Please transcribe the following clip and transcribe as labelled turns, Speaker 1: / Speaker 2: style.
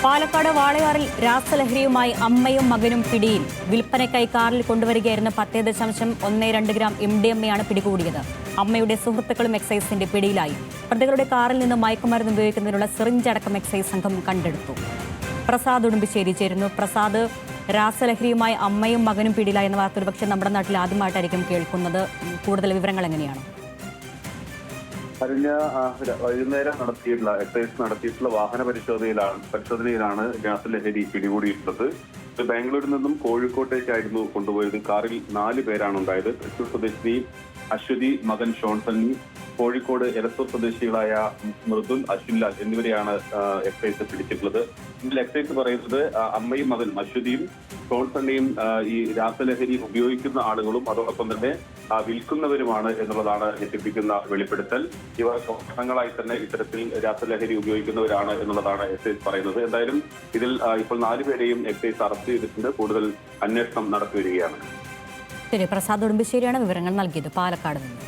Speaker 1: പാലക്കാട് വാളയാറിൽ രാസലഹരിയുമായി അമ്മയും മകനും പിടിയിൽ. വിൽപ്പനയ്ക്കായി കാറിൽ കൊണ്ടുവരികയായിരുന്ന 10.12 ഗ്രാം MDMA പിടികൂടിയത്. അമ്മയുടെ സുഹൃത്തുക്കളും എക്സൈസിന്റെ പിടിയിലായി. പ്രതികളുടെ കാറിൽ നിന്ന് മയക്കുമരുന്ന് ഉപയോഗിക്കുന്നതിനുള്ള സിറിഞ്ച് അടക്കം എക്സൈസ് സംഘം കണ്ടെടുത്തു. പ്രസാദ് ഉടുമ്പിശ്ശേരി ചേരുന്നു. പ്രസാദ്, രാസലഹരിയുമായി അമ്മയും മകനും പിടിയിലായി എന്ന വാർത്ത ഒരുപക്ഷെ നമ്മുടെ നാട്ടിൽ ആദ്യമായിട്ടായിരിക്കും കേൾക്കുന്നത്. കൂടുതൽ വിവരങ്ങൾ എങ്ങനെയാണ്?
Speaker 2: കഴിഞ്ഞ വൈകുന്നേരം എക്സൈസ് നടത്തിയിട്ടുള്ള വാഹന പരിശോധനയിലാണ് രാസലഹരി പിടികൂടിയിട്ടുള്ളത്. ബാംഗ്ലൂരിൽ നിന്നും കോഴിക്കോട്ടേക്കായിരുന്നു കൊണ്ടുപോയത്. കാറിൽ 4 പേരാണ് ഉണ്ടായത്. തൃശൂർ സ്വദേശി അശ്വതി, മകൻ ഷോൺ സണ്ണി, കോഴിക്കോട് എലത്തൂർ സ്വദേശികളായ മൃദുൽ, അശ്വിൻലാൽ എന്നിവരെയാണ് എക്സൈസ് പിടിച്ചിട്ടുള്ളത്. ഇതിൽ എക്സൈസ് പറയുന്നത് അമ്മയും മകനും അശ്വതിയും ഷോൺ സണ്ണിയും ഈ രാസലഹരി ഉപയോഗിക്കുന്ന ആളുകളും അതോടൊപ്പം തന്നെ വിൽക്കുന്നവരുമാണ് എന്നുള്ളതാണ് ഞെട്ടിപ്പിക്കുന്ന വെളിപ്പെടുത്തൽ. ഇവർ വർഷങ്ങളായി തന്നെ ഇത്തരത്തിൽ രാസലഹരി ഉപയോഗിക്കുന്നവരാണ് എന്നുള്ളതാണ് എക്സൈസ് പറയുന്നത്. എന്തായാലും ഇതിൽ ഇപ്പോൾ 4 പേരെയും എക്സൈസ് അറസ്റ്റ് ചെയ്തിട്ടുണ്ട്. കൂടുതൽ അന്വേഷണം നടത്തി വരികയാണ്.
Speaker 1: ശരി, പ്രസാദ് ഉടുമ്പിശ്ശേരിയാണ് വിവരങ്ങൾ നൽകിയത് പാലക്കാട് നിന്ന്.